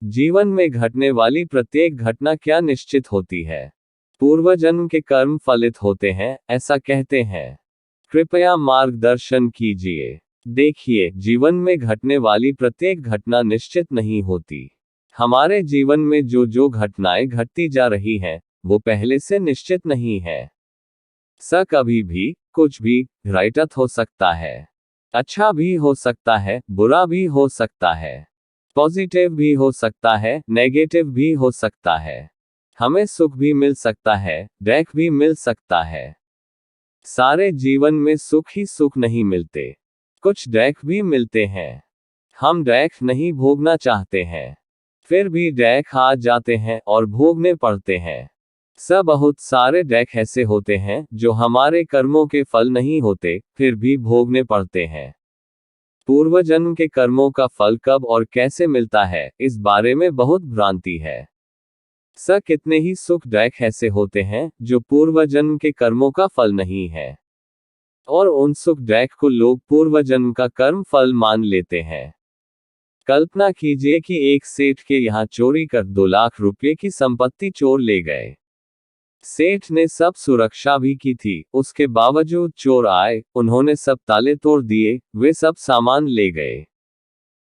जीवन में घटने वाली प्रत्येक घटना क्या निश्चित होती है? पूर्वजन्म के कर्म फलित होते हैं, ऐसा कहते हैं। कृपया मार्गदर्शन कीजिए। देखिए, जीवन में घटने वाली प्रत्येक घटना निश्चित नहीं होती। हमारे जीवन में जो जो घटनाएं घटती जा रही हैं, वो पहले से निश्चित नहीं है। कभी भी, कुछ भी, राइट हो सकता है। अच्छा भी हो सकता है, बुरा भी हो सकता है। पॉजिटिव भी हो सकता है, नेगेटिव भी हो सकता है। हमें सुख भी मिल सकता है, दुख भी मिल सकता है। सारे जीवन में सुख ही सुख नहीं मिलते, कुछ दुख भी मिलते हैं। हम दुख नहीं भोगना चाहते हैं, फिर भी दुख आ जाते हैं और भोगने पड़ते हैं। बहुत सारे दुख ऐसे होते हैं जो हमारे कर्मों के फल नहीं होते, फिर भी भोगने पड़ते हैं। पूर्वजन्म के कर्मों का फल कब और कैसे मिलता है, इस बारे में बहुत भ्रांति है। कितने ही सुख दुख ऐसे होते हैं जो पूर्वजन्म के कर्मों का फल नहीं है, और उन सुख दुख को लोग पूर्वजन्म का कर्म फल मान लेते हैं। कल्पना कीजिए कि एक सेठ के यहाँ चोरी कर 2 लाख रुपए की संपत्ति चोर ले गए। सेठ ने सब सुरक्षा भी की थी, उसके बावजूद चोर आए, उन्होंने सब ताले तोड़ दिए, वे सब सामान ले गए।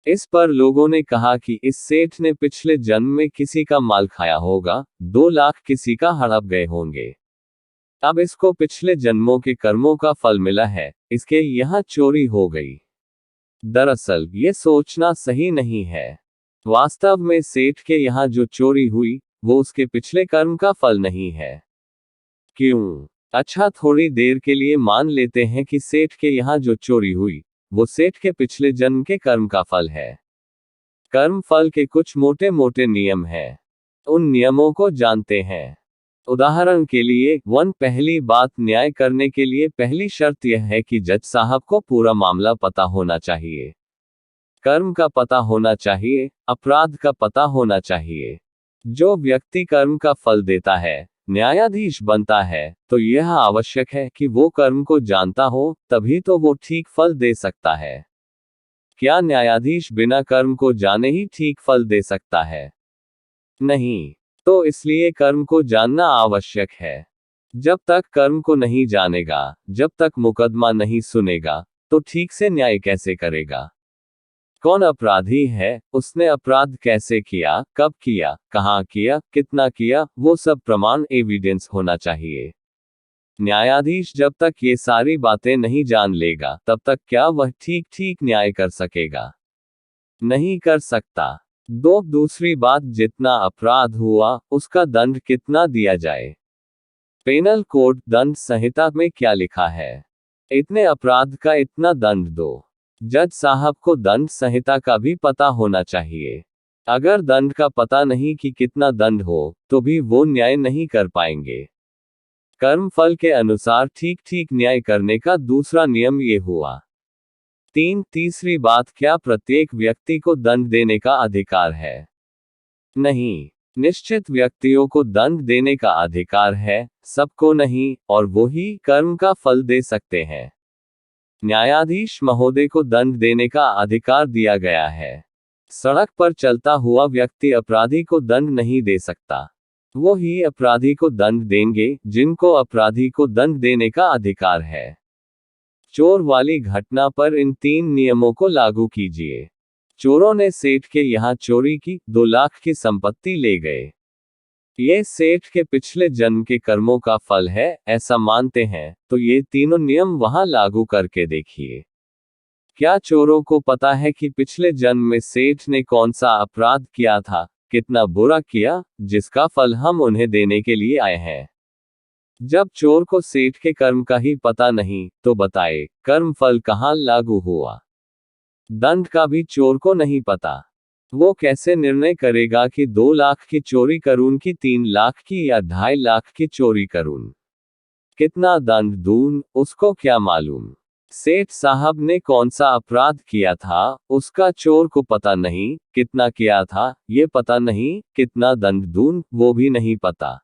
इस पर लोगों ने कहा कि इस सेठ ने पिछले जन्म में किसी का माल खाया होगा, 2 लाख किसी का हड़प गए होंगे। अब इसको पिछले जन्मों के कर्मों का फल मिला है, इसके यहाँ चोरी हो गई। दरअसल ये सोचना सही नहीं है। वास्तव में सेठ के यहाँ जो चोरी हुई, वो उसके पिछले कर्म का फल नहीं है। क्यों? अच्छा, थोड़ी देर के लिए मान लेते हैं कि सेठ के यहाँ जो चोरी हुई, वो सेठ के पिछले जन्म के कर्म का फल है। कर्म फल के कुछ मोटे मोटे नियम हैं। उन नियमों को जानते हैं। उदाहरण के लिए, पहली बात, न्याय करने के लिए पहली शर्त यह है कि जज साहब को पूरा मामला पता होना चाहिए। कर्म का पता होना चाहिए, अपराध का पता होना चाहिए। जो व्यक्ति कर्म का फल देता है, न्यायाधीश बनता है, तो यह आवश्यक है कि वो कर्म को जानता हो, तभी तो वो ठीक फल दे सकता है। क्या न्यायाधीश बिना कर्म को जाने ही ठीक फल दे सकता है? नहीं। तो इसलिए कर्म को जानना आवश्यक है। जब तक कर्म को नहीं जानेगा, जब तक मुकदमा नहीं सुनेगा, तो ठीक से न्याय कैसे करेगा? कौन अपराधी है, उसने अपराध कैसे किया, कब किया, कहाँ किया, कितना किया, वो सब प्रमाण, एविडेंस होना चाहिए। न्यायाधीश जब तक ये सारी बातें नहीं जान लेगा, तब तक क्या वह ठीक ठीक न्याय कर सकेगा? नहीं कर सकता। दूसरी बात, जितना अपराध हुआ, उसका दंड कितना दिया जाए। पेनल कोड, दंड संहिता में क्या लिखा है? इतने अपराध का इतना दंड दो। जज साहब को दंड संहिता का भी पता होना चाहिए। अगर दंड का पता नहीं कि कितना दंड हो, तो भी वो न्याय नहीं कर पाएंगे। कर्म फल के अनुसार ठीक ठीक न्याय करने का दूसरा नियम ये हुआ। तीसरी बात, क्या प्रत्येक व्यक्ति को दंड देने का अधिकार है? नहीं। निश्चित व्यक्तियों को दंड देने का अधिकार है, सबको नहीं, और वो ही कर्म का फल दे सकते हैं। न्यायाधीश महोदय को दंड देने का अधिकार दिया गया है। सड़क पर चलता हुआ व्यक्ति अपराधी को दंड नहीं दे सकता। वो ही अपराधी को दंड देंगे, जिनको अपराधी को दंड देने का अधिकार है। चोर वाली घटना पर इन 3 नियमों को लागू कीजिए। चोरों ने सेठ के यहाँ चोरी की, 2 लाख की संपत्ति ले गए। ये सेठ के पिछले जन्म के कर्मों का फल है, ऐसा मानते हैं, तो ये तीनों नियम वहां लागू करके देखिए। क्या चोरों को पता है कि पिछले जन्म में सेठ ने कौन सा अपराध किया था, कितना बुरा किया, जिसका फल हम उन्हें देने के लिए आए हैं? जब चोर को सेठ के कर्म का ही पता नहीं, तो बताए, कर्म फल कहाँ लागू हुआ? दंड का भी चोर को नहीं पता। वो कैसे निर्णय करेगा कि 2 लाख की चोरी करूं कि 3 लाख की या 2.5 लाख की चोरी करूं? कितना दंड दूं, उसको क्या मालूम? सेठ साहब ने कौन सा अपराध किया था, उसका चोर को पता नहीं, कितना किया था, ये पता नहीं, कितना दंड दूं, वो भी नहीं पता।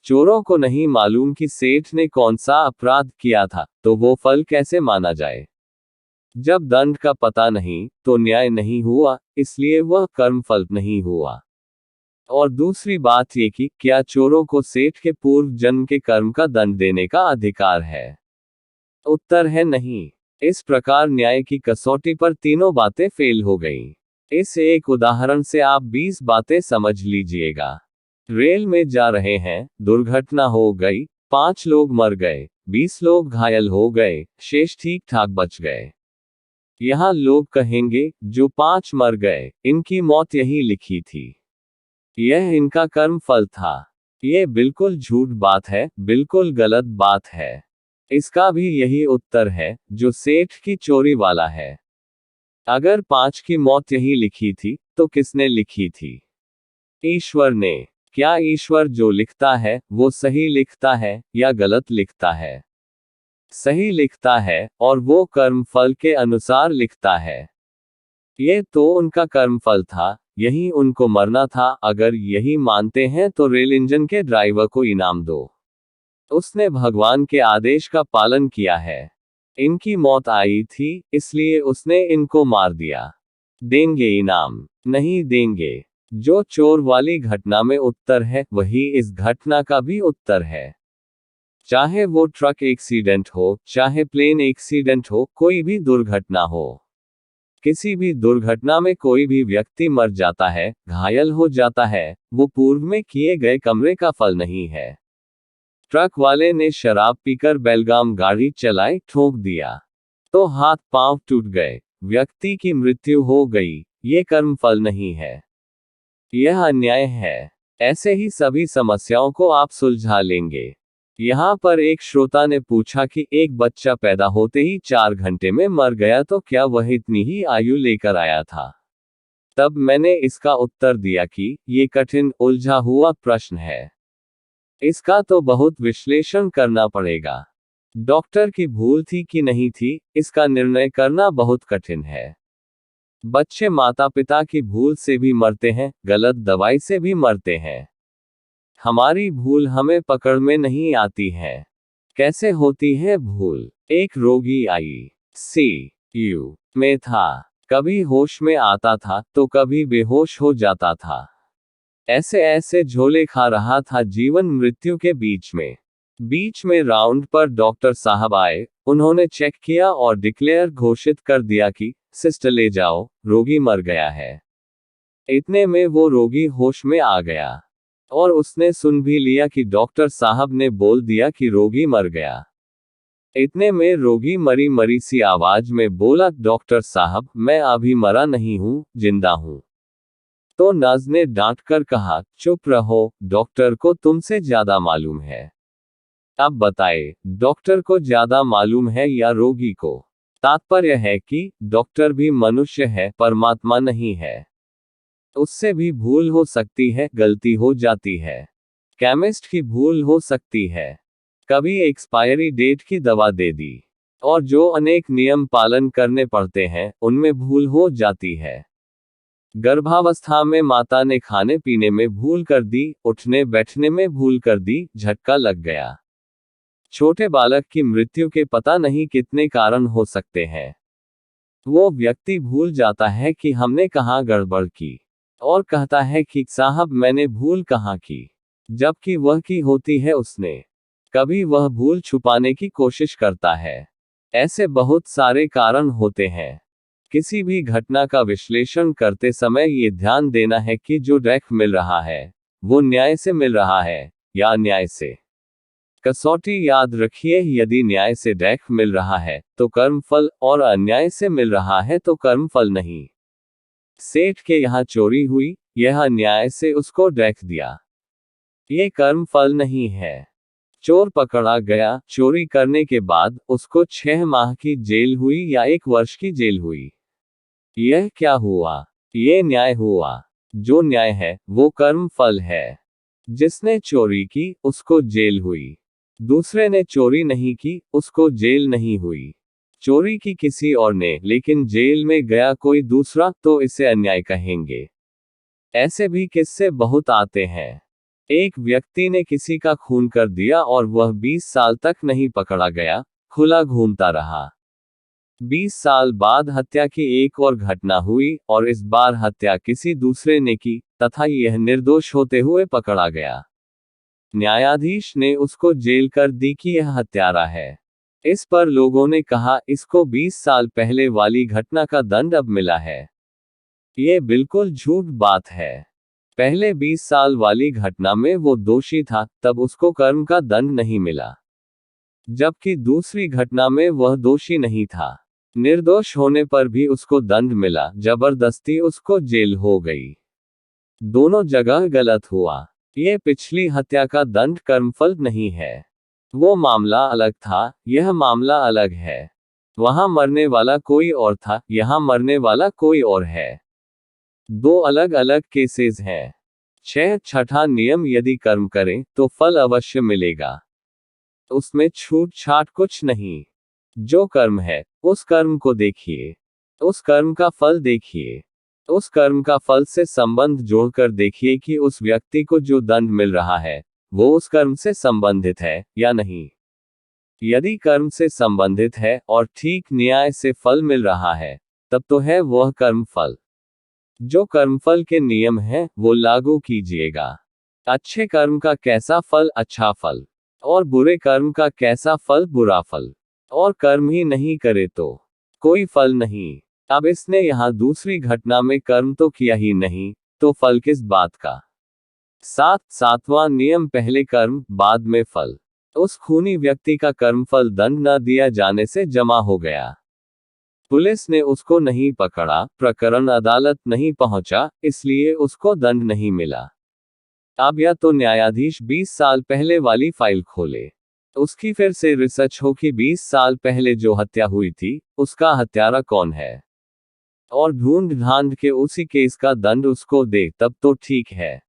चोरों को नहीं मालूम कि सेठ ने कौन सा अपराध किया था, तो वो फल कैसे माना जाए? जब दंड का पता नहीं, तो न्याय नहीं हुआ, इसलिए वह कर्मफल नहीं हुआ। और दूसरी बात ये कि क्या चोरों को सेठ के पूर्व जन्म के कर्म का दंड देने का अधिकार है? उत्तर है नहीं। इस प्रकार न्याय की कसौटी पर तीनों बातें फेल हो गईं। इस एक उदाहरण से आप 20 बातें समझ लीजिएगा। रेल में जा रहे हैं, दुर्घटना हो गई, 5 लोग मर गए, 20 लोग घायल हो गए, शेष ठीक ठाक बच गए। यहाँ लोग कहेंगे, जो 5 मर गए, इनकी मौत यही लिखी थी, यह इनका कर्म फल था। ये बिल्कुल झूठ बात है, बिल्कुल गलत बात है। इसका भी यही उत्तर है, जो सेठ की चोरी वाला है। अगर 5 की मौत यही लिखी थी, तो किसने लिखी थी? ईश्वर ने। क्या ईश्वर जो लिखता है, वो सही लिखता है, या गलत लिखता है? सही लिखता है, और वो कर्म फल के अनुसार लिखता है। ये तो उनका कर्म फल था, यही उनको मरना था। अगर यही मानते हैं तो रेल इंजन के ड्राइवर को इनाम दो। उसने भगवान के आदेश का पालन किया है। इनकी मौत आई थी, इसलिए उसने इनको मार दिया। देंगे इनाम? नहीं देंगे। जो चोर वाली घटना में उत्तर है, वही इस घटना का भी उत्तर है। चाहे वो ट्रक एक्सीडेंट हो, चाहे प्लेन एक्सीडेंट हो, कोई भी दुर्घटना हो। किसी भी दुर्घटना में कोई भी व्यक्ति मर जाता है, घायल हो जाता है, वो पूर्व में किए गए कर्म का फल नहीं है। ट्रक वाले ने शराब पीकर बेलगाम गाड़ी चलाई, ठोक दिया, तो हाथ पांव टूट गए, व्यक्ति की मृत्यु हो गई, ये कर्म फल नहीं है, यह अन्याय है। ऐसे ही सभी समस्याओं को आप सुलझा लेंगे। यहाँ पर एक श्रोता ने पूछा कि एक बच्चा पैदा होते ही 4 घंटे में मर गया, तो क्या वह इतनी ही आयु लेकर आया था? तब मैंने इसका उत्तर दिया कि ये कठिन उलझा हुआ प्रश्न है। इसका तो बहुत विश्लेषण करना पड़ेगा। डॉक्टर की भूल थी कि नहीं थी, इसका निर्णय करना बहुत कठिन है। बच्चे माता पिता की भूल से भी मरते हैं, गलत दवाई से भी मरते हैं। हमारी भूल हमें पकड़ में नहीं आती है। कैसे होती है भूल? एक रोगी ICU में था, कभी होश में आता था, तो कभी बेहोश हो जाता था। ऐसे ऐसे झोले खा रहा था जीवन मृत्यु के बीच में राउंड पर डॉक्टर साहब आए, उन्होंने चेक किया और डिक्लेयर घोषित कर दिया कि सिस्टर ले जाओ, रोगी मर गया है। इतने में वो रोगी होश में आ गया, और उसने सुन भी लिया कि डॉक्टर साहब ने बोल दिया कि रोगी मर गया। इतने में रोगी मरी मरी सी आवाज में बोला, डॉक्टर साहब, मैं अभी मरा नहीं हूं, जिंदा हूं। तो नर्स ने डांट कर कहा, चुप रहो, डॉक्टर को तुमसे ज्यादा मालूम है। अब बताए, डॉक्टर को ज्यादा मालूम है या रोगी को? तात्पर्य है कि डॉक्टर भी मनुष्य है, परमात्मा नहीं है। उससे भी भूल हो सकती है, गलती हो जाती है। केमिस्ट की भूल हो सकती है, कभी एक्सपायरी डेट की दवा दे दी, और जो अनेक नियम पालन करने पड़ते हैं, उनमें भूल हो जाती है। गर्भावस्था में माता ने खाने पीने में भूल कर दी, उठने बैठने में भूल कर दी, झटका लग गया। छोटे बालक की मृत्यु के पता नहीं कितने कारण हो सकते हैं। वो व्यक्ति भूल जाता है कि हमने कहाँ गड़बड़ की, और कहता है कि साहब मैंने भूल कहाँ की, जबकि वह की होती है उसने। कभी वह भूल छुपाने की कोशिश करता है। ऐसे बहुत सारे कारण होते हैं। किसी भी घटना का विश्लेषण करते समय ये ध्यान देना है कि जो डायरेक्ट मिल रहा है, वो न्याय से मिल रहा है, या अन्याय से। कसौटी याद रखिए, यदि न्याय से डायरेक्ट मिल रहा है, तो कर्म फल, और अन्याय से मिल रहा है तो कर्म फल नहीं। सेठ के यहाँ चोरी हुई, यह अन्याय से उसको डायरेक्ट दिया, ये कर्म फल नहीं है। चोर पकड़ा गया, चोरी करने के बाद उसको 6 माह की जेल हुई या 1 वर्ष की जेल हुई, यह क्या हुआ? ये न्याय हुआ। जो न्याय है, वो कर्म फल है। जिसने चोरी की, उसको जेल हुई। दूसरे ने चोरी नहीं की, उसको जेल नहीं हुई। चोरी की किसी और ने, लेकिन जेल में गया कोई दूसरा, तो इसे अन्याय कहेंगे। ऐसे भी किस्से बहुत आते हैं। एक व्यक्ति ने किसी का खून कर दिया और वह 20 साल तक नहीं पकड़ा गया, खुला घूमता रहा। 20 साल बाद हत्या की एक और घटना हुई और इस बार हत्या किसी दूसरे ने की तथा यह निर्दोष होते हुए पकड़ा गया। न्यायाधीश ने उसको जेल कर दी कि यह हत्यारा है। इस पर लोगों ने कहा इसको 20 साल पहले वाली घटना का दंड अब मिला है। ये बिल्कुल झूठ बात है। पहले 20 साल वाली घटना में वो दोषी था, तब उसको कर्म का दंड नहीं मिला, जबकि दूसरी घटना में वह दोषी नहीं था। निर्दोष होने पर भी उसको दंड मिला, जबरदस्ती उसको जेल हो गई। दोनों जगह गलत हुआ। ये पिछली हत्या का दंड कर्मफल नहीं है। वो मामला अलग था, यह मामला अलग है। वहां मरने वाला कोई और था, यहां मरने वाला कोई और है। दो अलग अलग केसेस हैं। छठा नियम, यदि कर्म करें तो फल अवश्य मिलेगा। उसमें छूट छाट कुछ नहीं। जो कर्म है, उस कर्म को देखिए, उस कर्म का फल देखिए, उस कर्म का फल से संबंध जोड़कर देखिए कि उस व्यक्ति को जो दंड मिल रहा है वो उस कर्म से संबंधित है या नहीं। यदि कर्म से संबंधित है और ठीक न्याय से फल मिल रहा है, तब तो है वह कर्म फल। जो कर्मफल के नियम हैं वो लागू कीजिएगा। अच्छे कर्म का कैसा फल अच्छा फल, और बुरे कर्म का कैसा फल बुरा फल। और कर्म ही नहीं करे तो कोई फल नहीं। अब इसने यहां दूसरी घटना में कर्म तो किया ही नहीं, तो फल किस बात का। सातवां नियम, पहले कर्म बाद में फल। उस खूनी व्यक्ति का कर्मफल दंड न दिया जाने से जमा हो गया। पुलिस ने उसको नहीं पकड़ा, प्रकरण अदालत नहीं पहुंचा, इसलिए उसको दंड नहीं मिला। अब या तो न्यायाधीश 20 साल पहले वाली फाइल खोले, उसकी फिर से रिसर्च हो कि 20 साल पहले जो हत्या हुई थी उसका हत्यारा कौन है, और ढूंढ ढांढ के उसी केस का दंड उसको दे, तब तो ठीक है।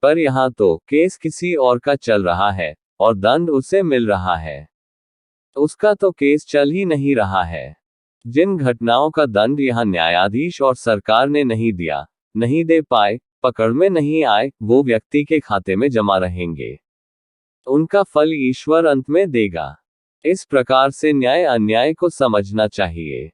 पर यहां तो केस किसी और का चल रहा है और दंड उसे मिल रहा है। उसका तो केस चल ही नहीं रहा है। जिन घटनाओं का दंड यहां न्यायाधीश और सरकार ने नहीं दिया, नहीं दे पाए, पकड़ में नहीं आए, वो व्यक्ति के खाते में जमा रहेंगे। उनका फल ईश्वर अंत में देगा। इस प्रकार से न्याय अन्याय को समझना चाहिए।